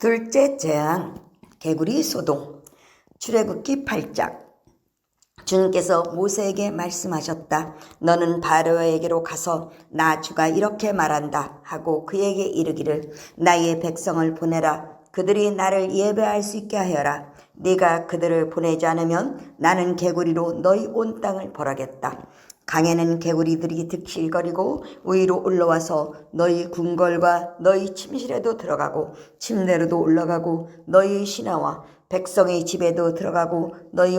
둘째 재앙, 개구리 소동. 출애굽기 8장. 주님께서 모세에게 말씀하셨다. 너는 바로에게로 가서 나 주가 이렇게 말한다 하고 그에게 이르기를 나의 백성을 보내라. 그들이 나를 예배할 수 있게 하여라. 네가 그들을 보내지 않으면 나는 개구리로 너희 온 땅을 벌하겠다. 강에는 개구리들이 득실거리고 위로 올라와서 너희 궁궐과 너희 침실에도 들어가고 침대로도 올라가고 너희 신하와 백성의 집에도 들어가고 너희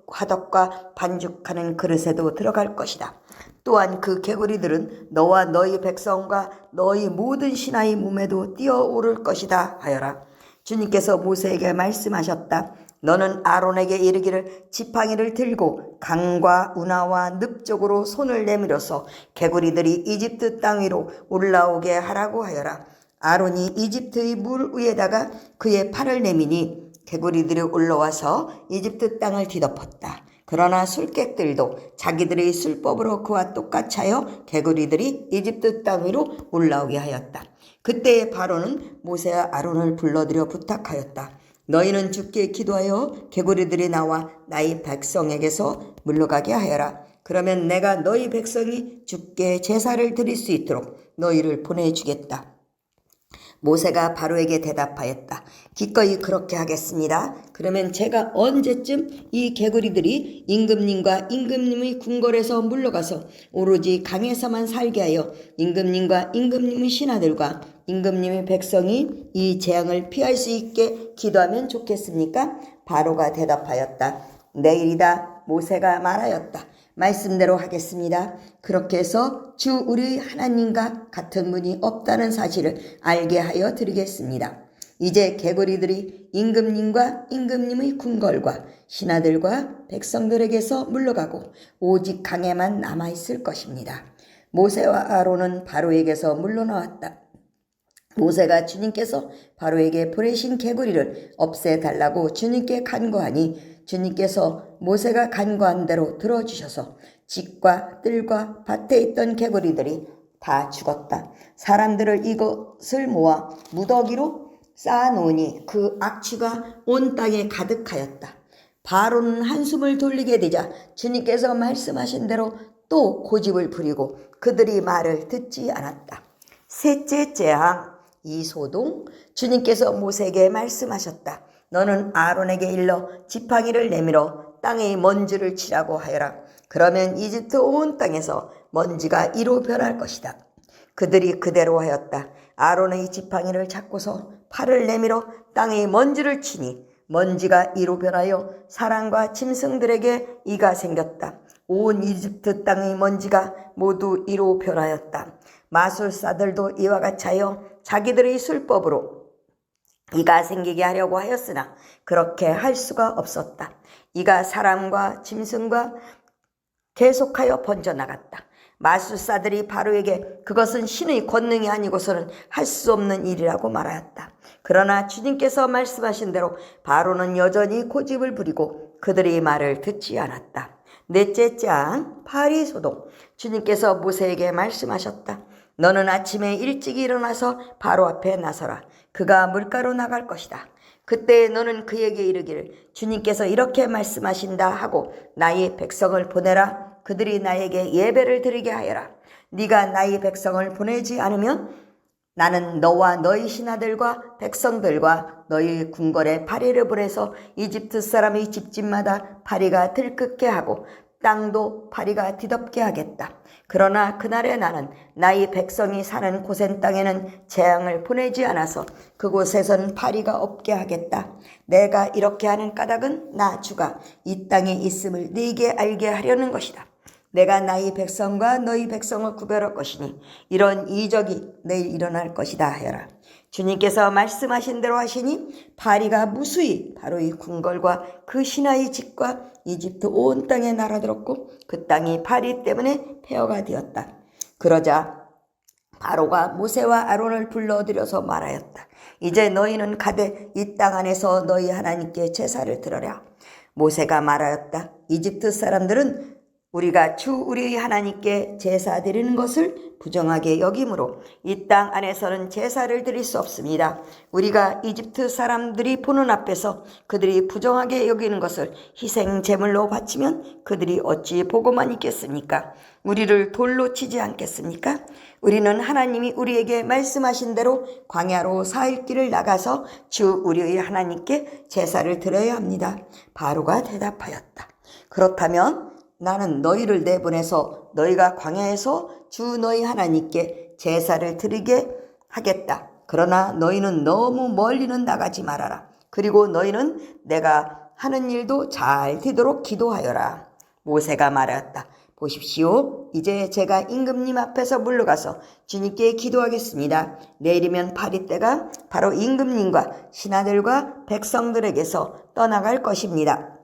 화덕과 반죽하는 그릇에도 들어갈 것이다. 또한 그 개구리들은 너와 너희 백성과 너희 모든 신하의 몸에도 뛰어오를 것이다 하여라. 주님께서 모세에게 말씀하셨다. 너는 아론에게 이르기를 지팡이를 들고 강과 운하와 늪 쪽으로 손을 내밀어서 개구리들이 이집트 땅 위로 올라오게 하라고 하여라. 아론이 이집트의 물 위에다가 그의 팔을 내미니 개구리들이 올라와서 이집트 땅을 뒤덮었다. 그러나 술객들도 자기들의 술법으로 그와 똑같이 하여 개구리들이 이집트 땅 위로 올라오게 하였다. 그때 바로는 모세와 아론을 불러들여 부탁하였다. 너희는 주께 기도하여 개구리들이 나와 나의 백성에게서 물러가게 하여라. 그러면 내가 너희 백성이 주께 제사를 드릴 수 있도록 너희를 보내주겠다. 모세가 바로에게 대답하였다. 기꺼이 그렇게 하겠습니다. 그러면 제가 언제쯤 이 개구리들이 임금님과 임금님의 궁궐에서 물러가서 오로지 강에서만 살게 하여 임금님과 임금님의 신하들과 임금님의 백성이 이 재앙을 피할 수 있게 기도하면 좋겠습니까? 바로가 대답하였다. 내일이다. 모세가 말하였다. 말씀대로 하겠습니다. 그렇게 해서 주 우리 하나님과 같은 분이 없다는 사실을 알게 하여 드리겠습니다. 이제 개구리들이 임금님과 임금님의 궁궐과 신하들과 백성들에게서 물러가고 오직 강에만 남아있을 것입니다. 모세와 아론은 바로에게서 물러나왔다. 모세가 주님께서 바로에게 보내신 개구리를 없애달라고 주님께 간구하니 주님께서 모세가 간구한 대로 들어주셔서 집과 뜰과 밭에 있던 개구리들이 다 죽었다. 사람들을 이것을 모아 무더기로 쌓아놓으니 그 악취가 온 땅에 가득하였다. 바로는 한숨을 돌리게 되자 주님께서 말씀하신 대로 또 고집을 부리고 그들이 말을 듣지 않았다. 셋째 재앙, 이소동. 주님께서 모세에게 말씀하셨다. 너는 아론에게 일러 지팡이를 내밀어 땅의 먼지를 치라고 하여라. 그러면 이집트 온 땅에서 먼지가 이로 변할 것이다. 그들이 그대로 하였다. 아론의 지팡이를 잡고서 팔을 내밀어 땅의 먼지를 치니 먼지가 이로 변하여 사람과 짐승들에게 이가 생겼다. 온 이집트 땅의 먼지가 모두 이로 변하였다. 마술사들도 이와 같이 하여 자기들의 술법으로 이가 생기게 하려고 하였으나 그렇게 할 수가 없었다. 이가 사람과 짐승과 계속하여 번져나갔다. 마술사들이 바로에게 그것은 신의 권능이 아니고서는 할 수 없는 일이라고 말하였다. 그러나 주님께서 말씀하신 대로 바로는 여전히 고집을 부리고 그들의 말을 듣지 않았다. 넷째 장, 파리소동. 주님께서 모세에게 말씀하셨다. 너는 아침에 일찍 일어나서 바로 앞에 나서라. 그가 물가로 나갈 것이다. 그때 너는 그에게 이르기를 주님께서 이렇게 말씀하신다 하고 나의 백성을 보내라. 그들이 나에게 예배를 드리게 하여라. 네가 나의 백성을 보내지 않으면 나는 너와 너희 신하들과 백성들과 너희 궁궐에 파리를 보내서 이집트 사람의 집집마다 파리가 들끓게 하고 땅도 파리가 뒤덮게 하겠다. 그러나 그날에 나는 나의 백성이 사는 고센 땅에는 재앙을 보내지 않아서 그곳에서는 파리가 없게 하겠다. 내가 이렇게 하는 까닭은 나 주가 이 땅에 있음을 네게 알게 하려는 것이다. 내가 나의 백성과 너희 백성을 구별할 것이니 이런 이적이 내일 일어날 것이다 하여라. 주님께서 말씀하신 대로 하시니 파리가 무수히 바로 이 궁궐과 그 신하의 집과 이집트 온 땅에 날아들었고 그 땅이 파리 때문에 폐허가 되었다. 그러자 바로가 모세와 아론을 불러들여서 말하였다. 이제 너희는 가되 이 땅 안에서 너희 하나님께 제사를 드려라. 모세가 말하였다. 이집트 사람들은 우리가 주 우리 하나님께 제사 드리는 것을 부정하게 여기므로 이 땅 안에서는 제사를 드릴 수 없습니다. 우리가 이집트 사람들이 보는 앞에서 그들이 부정하게 여기는 것을 희생 제물로 바치면 그들이 어찌 보고만 있겠습니까? 우리를 돌로 치지 않겠습니까? 우리는 하나님이 우리에게 말씀하신 대로 광야로 4일 길을 나가서 주 우리의 하나님께 제사를 드려야 합니다. 바로가 대답하였다. 그렇다면 나는 너희를 내보내서 너희가 광야에서 주 너희 하나님께 제사를 드리게 하겠다. 그러나 너희는 너무 멀리는 나가지 말아라. 그리고 너희는 내가 하는 일도 잘 되도록 기도하여라. 모세가 말하였다. 보십시오. 이제 제가 임금님 앞에서 물러가서 주님께 기도하겠습니다. 내일이면 파리떼가 바로 임금님과 신하들과 백성들에게서 떠나갈 것입니다.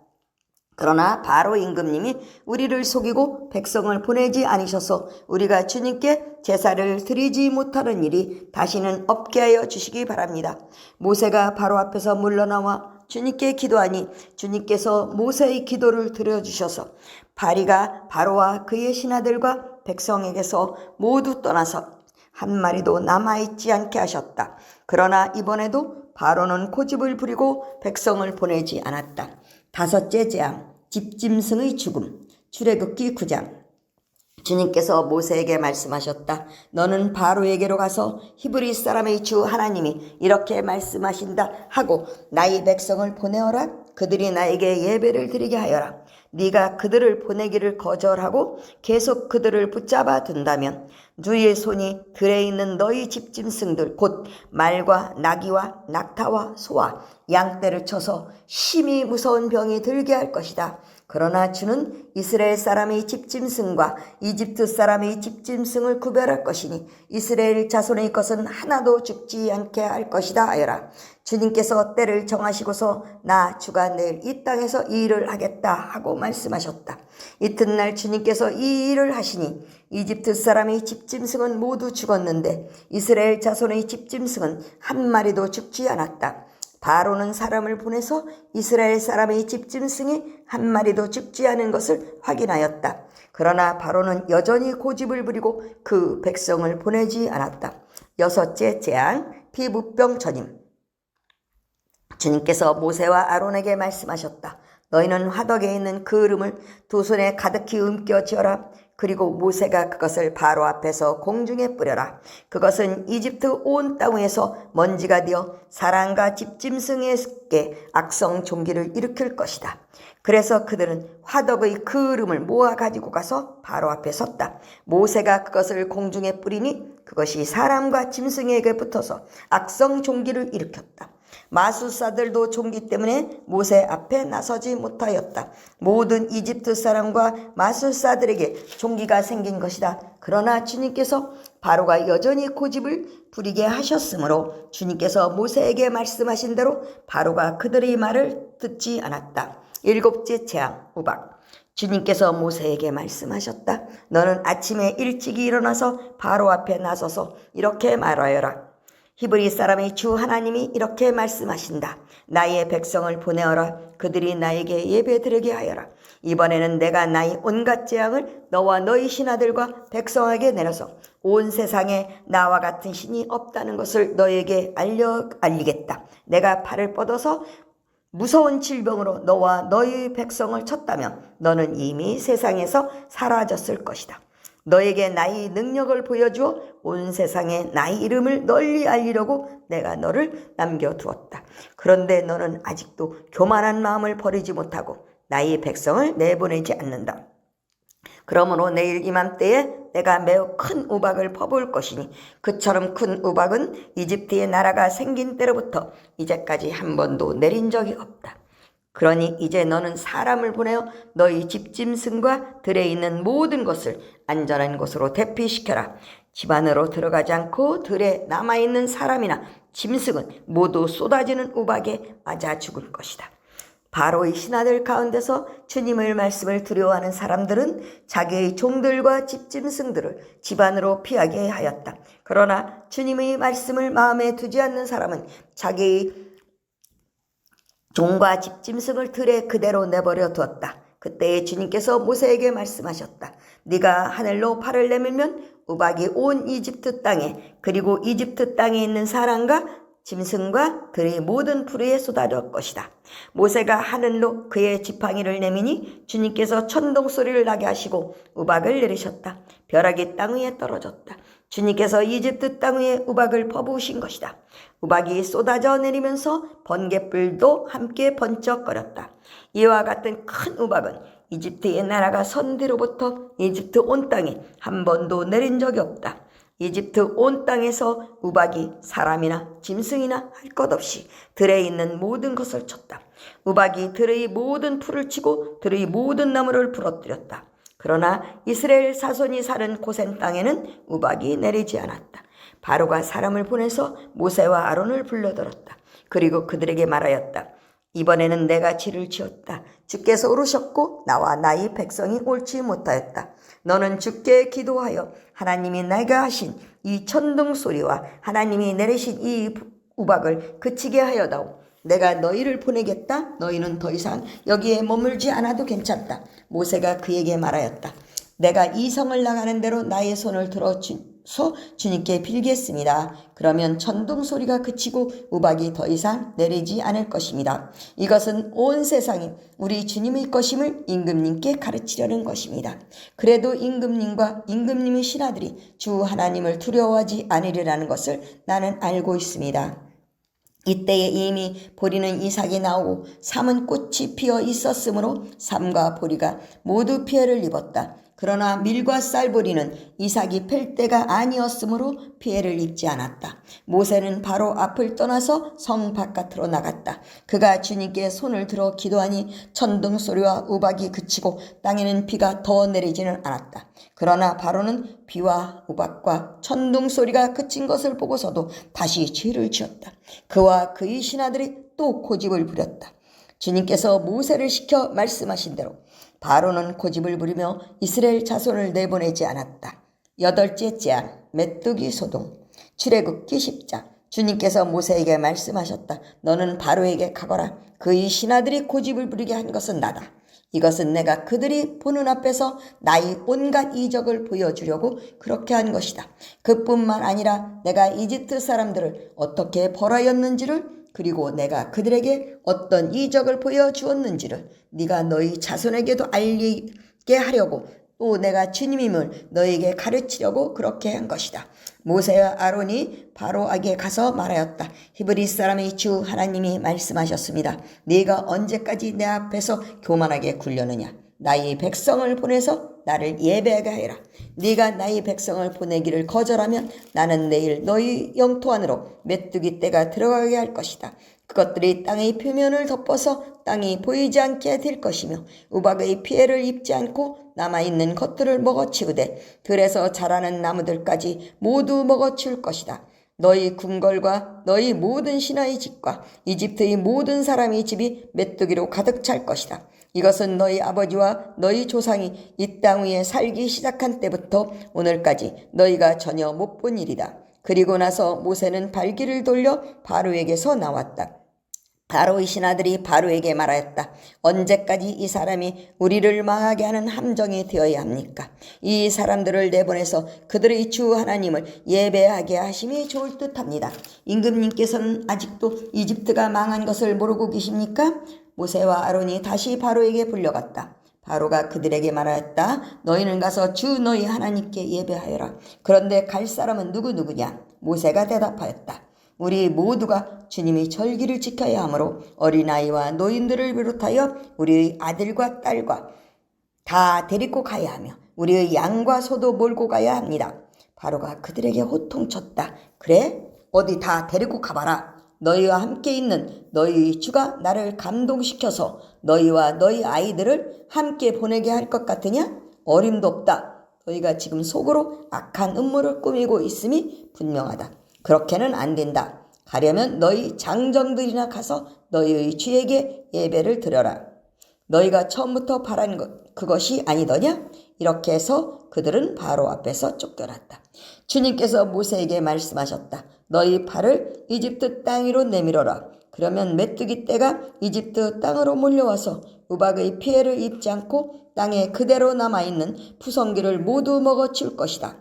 그러나 바로 임금님이 우리를 속이고 백성을 보내지 않으셔서 우리가 주님께 제사를 드리지 못하는 일이 다시는 없게 하여 주시기 바랍니다. 모세가 바로 앞에서 물러나와 주님께 기도하니 주님께서 모세의 기도를 들어주셔서 파리가 바로와 그의 신하들과 백성에게서 모두 떠나서 한 마리도 남아있지 않게 하셨다. 그러나 이번에도 바로는 고집을 부리고 백성을 보내지 않았다. 다섯째 재앙, 집짐승의 죽음. 출애굽기 9장. 주님께서 모세에게 말씀하셨다. 너는 바로에게로 가서 히브리 사람의 주 하나님이 이렇게 말씀하신다 하고 나의 백성을 보내어라. 그들이 나에게 예배를 드리게 하여라. 네가 그들을 보내기를 거절하고 계속 그들을 붙잡아 둔다면 주의 손이 들에 있는 너희 집짐승들 곧 말과 나귀와 낙타와 소와 양떼를 쳐서 심히 무서운 병이 들게 할 것이다. 그러나 주는 이스라엘 사람의 집짐승과 이집트 사람의 집짐승을 구별할 것이니 이스라엘 자손의 것은 하나도 죽지 않게 할 것이다 하여라. 주님께서 때를 정하시고서 나 주가 내일 이 땅에서 이 일을 하겠다 하고 말씀하셨다. 이튿날 주님께서 이 일을 하시니 이집트 사람의 집짐승은 모두 죽었는데 이스라엘 자손의 집짐승은 한 마리도 죽지 않았다. 바로는 사람을 보내서 이스라엘 사람의 집짐승이 한 마리도 죽지 않은 것을 확인하였다. 그러나 바로는 여전히 고집을 부리고 그 백성을 보내지 않았다. 여섯째 재앙, 피부병 전임. 주님께서 모세와 아론에게 말씀하셨다. 너희는 화덕에 있는 그름을 두 손에 가득히 움켜 쥐어라. 그리고 모세가 그것을 바로 앞에서 공중에 뿌려라. 그것은 이집트 온 땅 위에서 먼지가 되어 사람과 집짐승에게 악성 종기를 일으킬 것이다. 그래서 그들은 화덕의 그름을 모아 가지고 가서 바로 앞에 섰다. 모세가 그것을 공중에 뿌리니 그것이 사람과 짐승에게 붙어서 악성 종기를 일으켰다. 마술사들도 종기 때문에 모세 앞에 나서지 못하였다. 모든 이집트 사람과 마술사들에게 종기가 생긴 것이다. 그러나 주님께서 바로가 여전히 고집을 부리게 하셨으므로 주님께서 모세에게 말씀하신 대로 바로가 그들의 말을 듣지 않았다. 일곱째 재앙, 우박. 주님께서 모세에게 말씀하셨다. 너는 아침에 일찍이 일어나서 바로 앞에 나서서 이렇게 말하여라. 히브리 사람의 주 하나님이 이렇게 말씀하신다. 나의 백성을 보내어라. 그들이 나에게 예배드리게 하여라. 이번에는 내가 나의 온갖 재앙을 너와 너희 신하들과 백성에게 내려서 온 세상에 나와 같은 신이 없다는 것을 너에게 알리겠다. 내가 팔을 뻗어서 무서운 질병으로 너와 너희 백성을 쳤다면 너는 이미 세상에서 사라졌을 것이다. 너에게 나의 능력을 보여주어 온 세상에 나의 이름을 널리 알리려고 내가 너를 남겨두었다. 그런데 너는 아직도 교만한 마음을 버리지 못하고 나의 백성을 내보내지 않는다. 그러므로 내일 이맘때에 내가 매우 큰 우박을 퍼부을 것이니 그처럼 큰 우박은 이집트의 나라가 생긴 때로부터 이제까지 한 번도 내린 적이 없다. 그러니 이제 너는 사람을 보내어 너희 집짐승과 들에 있는 모든 것을 안전한 곳으로 대피시켜라. 집 안으로 들어가지 않고 들에 남아있는 사람이나 짐승은 모두 쏟아지는 우박에 맞아 죽을 것이다. 바로의 신하들 가운데서 주님의 말씀을 두려워하는 사람들은 자기의 종들과 집짐승들을 집 안으로 피하게 하였다. 그러나 주님의 말씀을 마음에 두지 않는 사람은 자기의 종과 집짐승을 들에 그대로 내버려 두었다. 그때 주님께서 모세에게 말씀하셨다. 네가 하늘로 팔을 내밀면 우박이 온 이집트 땅에 그리고 이집트 땅에 있는 사람과 짐승과 들의 모든 풀에 쏟아질 것이다. 모세가 하늘로 그의 지팡이를 내미니 주님께서 천둥 소리를 나게 하시고 우박을 내리셨다. 벼락이 땅 위에 떨어졌다. 주님께서 이집트 땅 위에 우박을 퍼부으신 것이다. 우박이 쏟아져 내리면서 번갯불도 함께 번쩍거렸다. 이와 같은 큰 우박은 이집트의 나라가 선 뒤로부터 이집트 온 땅에 한 번도 내린 적이 없다. 이집트 온 땅에서 우박이 사람이나 짐승이나 할 것 없이 들에 있는 모든 것을 쳤다. 우박이 들의 모든 풀을 치고 들의 모든 나무를 부러뜨렸다. 그러나 이스라엘 자손이 사는 고센 땅에는 우박이 내리지 않았다. 바로가 사람을 보내서 모세와 아론을 불러들었다. 그리고 그들에게 말하였다. 이번에는 내가 지를 지었다. 주께서 오르셨고 나와 나의 백성이 옳지 못하였다. 너는 주께 기도하여 하나님이 내가 하신 이 천둥 소리와 하나님이 내리신 이 우박을 그치게 하여다오. 내가 너희를 보내겠다. 너희는 더 이상 여기에 머물지 않아도 괜찮다. 모세가 그에게 말하였다. 내가 이 성을 나가는 대로 나의 손을 들어서 주님께 빌겠습니다. 그러면 천둥 소리가 그치고 우박이 더 이상 내리지 않을 것입니다. 이것은 온 세상이 우리 주님의 것임을 임금님께 가르치려는 것입니다. 그래도 임금님과 임금님의 신하들이 주 하나님을 두려워하지 않으리라는 것을 나는 알고 있습니다. 이때에 이미 보리는 이삭이 나오고 삼은 꽃이 피어 있었으므로 삼과 보리가 모두 피해를 입었다. 그러나 밀과 쌀보리는 이삭이 팰 때가 아니었으므로 피해를 입지 않았다. 모세는 바로 앞을 떠나서 성 바깥으로 나갔다. 그가 주님께 손을 들어 기도하니 천둥 소리와 우박이 그치고 땅에는 비가 더 내리지는 않았다. 그러나 바로는 비와 우박과 천둥 소리가 그친 것을 보고서도 다시 죄를 지었다. 그와 그의 신하들이 또 고집을 부렸다. 주님께서 모세를 시켜 말씀하신 대로 바로는 고집을 부리며 이스라엘 자손을 내보내지 않았다. 여덟째 재앙, 메뚜기 소동. 출애굽기 10장. 주님께서 모세에게 말씀하셨다. 너는 바로에게 가거라. 그의 신하들이 고집을 부리게 한 것은 나다. 이것은 내가 그들이 보는 앞에서 나의 온갖 이적을 보여주려고 그렇게 한 것이다. 그뿐만 아니라 내가 이집트 사람들을 어떻게 벌하였는지를 그리고 내가 그들에게 어떤 이적을 보여주었는지를 네가 너희 자손에게도 알리게 하려고 또 내가 주님임을 너에게 가르치려고 그렇게 한 것이다. 모세와 아론이 바로에게 가서 말하였다. 히브리 사람의 주 하나님이 말씀하셨습니다. 네가 언제까지 내 앞에서 교만하게 굴려느냐. 나의 백성을 보내서 나를 예배하게 하여라. 네가 나의 백성을 보내기를 거절하면 나는 내일 너희 영토 안으로 메뚜기 떼가 들어가게 할 것이다. 그것들이 땅의 표면을 덮어서 땅이 보이지 않게 될 것이며 우박의 피해를 입지 않고 남아있는 것들을 먹어치우되 들에서 자라는 나무들까지 모두 먹어치울 것이다. 너희 궁궐과 너희 모든 신하의 집과 이집트의 모든 사람의 집이 메뚜기로 가득 찰 것이다. 이것은 너희 아버지와 너희 조상이 이 땅 위에 살기 시작한 때부터 오늘까지 너희가 전혀 못 본 일이다. 그리고 나서 모세는 발길을 돌려 바로에게서 나왔다. 바로의 신하들이 바로에게 말하였다. 언제까지 이 사람이 우리를 망하게 하는 함정이 되어야 합니까? 이 사람들을 내보내서 그들의 주 하나님을 예배하게 하심이 좋을 듯합니다. 임금님께서는 아직도 이집트가 망한 것을 모르고 계십니까? 모세와 아론이 다시 바로에게 불려갔다. 바로가 그들에게 말하였다. 너희는 가서 주 너희 하나님께 예배하여라. 그런데 갈 사람은 누구냐? 모세가 대답하였다. 우리 모두가 주님의 절기를 지켜야 하므로 어린아이와 노인들을 비롯하여 우리의 아들과 딸과 다 데리고 가야 하며 우리의 양과 소도 몰고 가야 합니다. 바로가 그들에게 호통쳤다. 그래? 어디 다 데리고 가봐라. 너희와 함께 있는 너희 주가 나를 감동시켜서 너희와 너희 아이들을 함께 보내게 할 것 같으냐? 어림도 없다. 너희가 지금 속으로 악한 음모를 꾸미고 있음이 분명하다. 그렇게는 안 된다. 가려면 너희 장정들이나 가서 너희의 주에게 예배를 드려라. 너희가 처음부터 바란 그것이 아니더냐? 이렇게 해서 그들은 바로 앞에서 쫓겨났다. 주님께서 모세에게 말씀하셨다. 너희 팔을 이집트 땅 위로 내밀어라. 그러면 메뚜기 떼가 이집트 땅으로 몰려와서 우박의 피해를 입지 않고 땅에 그대로 남아있는 푸성기를 모두 먹어칠 것이다.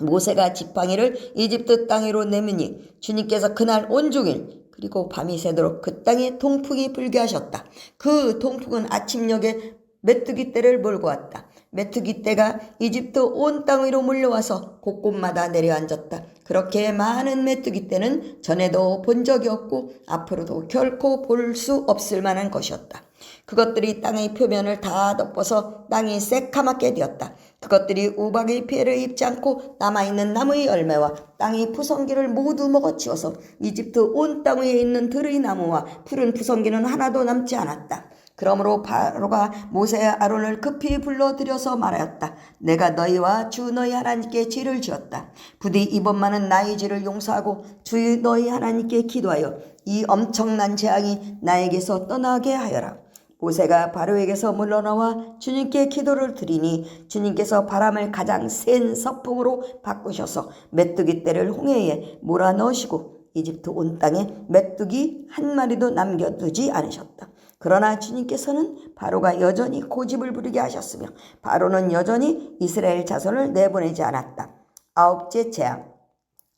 모세가 지팡이를 이집트 땅으로 내미니 주님께서 그날 온종일 그리고 밤이 새도록 그 땅에 동풍이 불게 하셨다. 그 동풍은 아침녘에 메뚜기 떼를 몰고 왔다. 메뚜기 떼가 이집트 온 땅 위로 몰려와서 곳곳마다 내려앉았다. 그렇게 많은 메뚜기 떼는 전에도 본 적이 없고 앞으로도 결코 볼 수 없을 만한 것이었다. 그것들이 땅의 표면을 다 덮어서 땅이 새카맣게 되었다. 그것들이 우박의 피해를 입지 않고 남아있는 나무의 열매와 땅의 푸성기를 모두 먹어치워서 이집트 온 땅 위에 있는 들의 나무와 푸른 푸성기는 하나도 남지 않았다. 그러므로 바로가 모세와 아론을 급히 불러들여서 말하였다. 내가 너희와 주 너희 하나님께 죄를 지었다. 부디 이번만은 나의 죄를 용서하고 주 너희 하나님께 기도하여 이 엄청난 재앙이 나에게서 떠나게 하여라. 모세가 바로에게서 물러나와 주님께 기도를 드리니 주님께서 바람을 가장 센 서풍으로 바꾸셔서 메뚜기 떼를 홍해에 몰아넣으시고 이집트 온 땅에 메뚜기 한 마리도 남겨두지 않으셨다. 그러나 주님께서는 바로가 여전히 고집을 부리게 하셨으며 바로는 여전히 이스라엘 자손을 내보내지 않았다. 아홉째 재앙.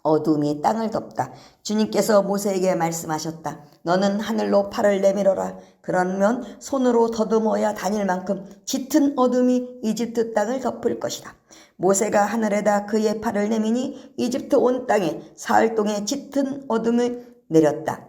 어둠이 땅을 덮다. 주님께서 모세에게 말씀하셨다. 너는 하늘로 팔을 내밀어라. 그러면 손으로 더듬어야 다닐 만큼 짙은 어둠이 이집트 땅을 덮을 것이다. 모세가 하늘에다 그의 팔을 내미니 이집트 온 땅에 사흘 동안 짙은 어둠을 내렸다.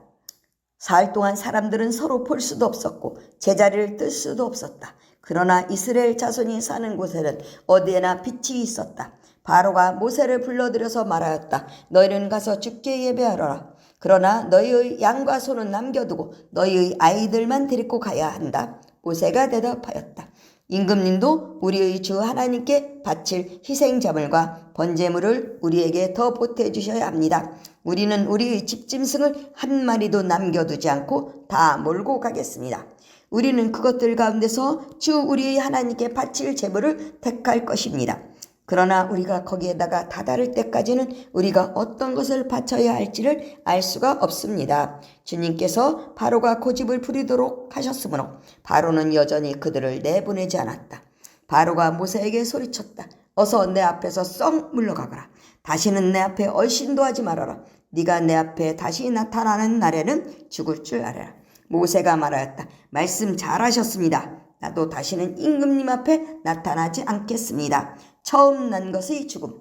사흘 동안 사람들은 서로 볼 수도 없었고 제자리를 뜰 수도 없었다. 그러나 이스라엘 자손이 사는 곳에는 어디에나 빛이 있었다. 바로가 모세를 불러들여서 말하였다. 너희는 가서 주께 예배하라. 그러나 너희의 양과 소는 남겨두고 너희의 아이들만 데리고 가야 한다. 모세가 대답하였다. 임금님도 우리의 주 하나님께 바칠 희생자물과 번제물을 우리에게 더 보태주셔야 합니다. 우리는 우리의 집짐승을 한 마리도 남겨두지 않고 다 몰고 가겠습니다. 우리는 그것들 가운데서 주 우리의 하나님께 바칠 제물을 택할 것입니다. 그러나 우리가 거기에다가 다다를 때까지는 우리가 어떤 것을 바쳐야 할지를 알 수가 없습니다. 주님께서 바로가 고집을 부리도록 하셨으므로 바로는 여전히 그들을 내보내지 않았다. 바로가 모세에게 소리쳤다. 어서 내 앞에서 썩 물러가거라. 다시는 내 앞에 얼씬도 하지 말아라. 네가 내 앞에 다시 나타나는 날에는 죽을 줄 알아라. 모세가 말하였다. 말씀 잘하셨습니다. 나도 다시는 임금님 앞에 나타나지 않겠습니다. 처음 난 것의 죽음.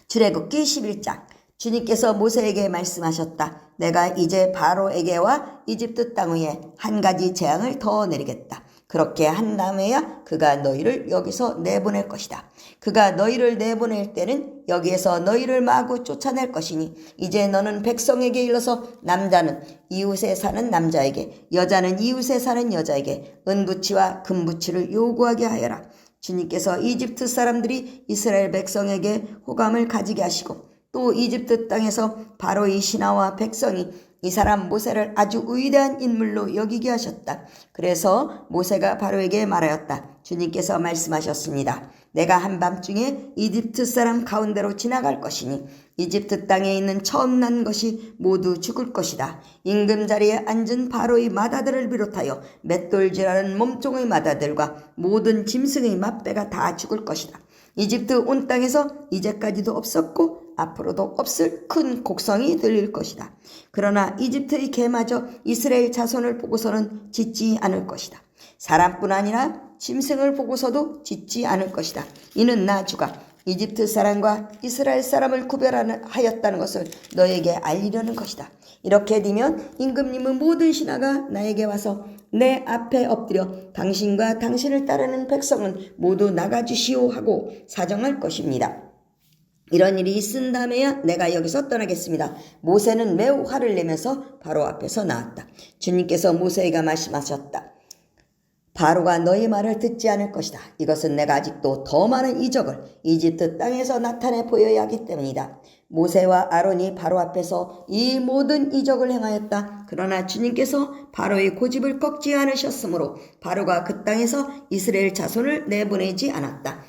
출애굽기 11장. 주님께서 모세에게 말씀하셨다. 내가 이제 바로에게와 이집트 땅 위에 한 가지 재앙을 더 내리겠다. 그렇게 한 다음에야 그가 너희를 여기서 내보낼 것이다. 그가 너희를 내보낼 때는 여기에서 너희를 마구 쫓아낼 것이니 이제 너는 백성에게 일러서 남자는 이웃에 사는 남자에게 여자는 이웃에 사는 여자에게 은부치와 금부치를 요구하게 하여라. 주님께서 이집트 사람들이 이스라엘 백성에게 호감을 가지게 하시고 또 이집트 땅에서 바로의 신하와 백성이 이 사람 모세를 아주 위대한 인물로 여기게 하셨다. 그래서 모세가 바로에게 말하였다. 주님께서 말씀하셨습니다. 내가 한밤중에 이집트 사람 가운데로 지나갈 것이니 이집트 땅에 있는 처음 난 것이 모두 죽을 것이다. 임금 자리에 앉은 바로의 마다들을 비롯하여 맷돌질하는 몸종의 마다들과 모든 짐승의 맛배가 다 죽을 것이다. 이집트 온 땅에서 이제까지도 없었고 앞으로도 없을 큰 곡성이 들릴 것이다. 그러나 이집트의 개마저 이스라엘 자손을 보고서는 짖지 않을 것이다. 사람뿐 아니라 짐승을 보고서도 짖지 않을 것이다. 이는 나 주가 이집트 사람과 이스라엘 사람을 구별하였다는 것을 너에게 알리려는 것이다. 이렇게 되면 임금님의 모든 신하가 나에게 와서 내 앞에 엎드려 당신과 당신을 따르는 백성은 모두 나가주시오 하고 사정할 것입니다. 이런 일이 있은 다음에야 내가 여기서 떠나겠습니다. 모세는 매우 화를 내면서 바로 앞에서 나왔다. 주님께서 모세에게 말씀하셨다. 바로가 너희 말을 듣지 않을 것이다. 이것은 내가 아직도 더 많은 이적을 이집트 땅에서 나타내 보여야 하기 때문이다. 모세와 아론이 바로 앞에서 이 모든 이적을 행하였다. 그러나 주님께서 바로의 고집을 꺾지 않으셨으므로 바로가 그 땅에서 이스라엘 자손을 내보내지 않았다.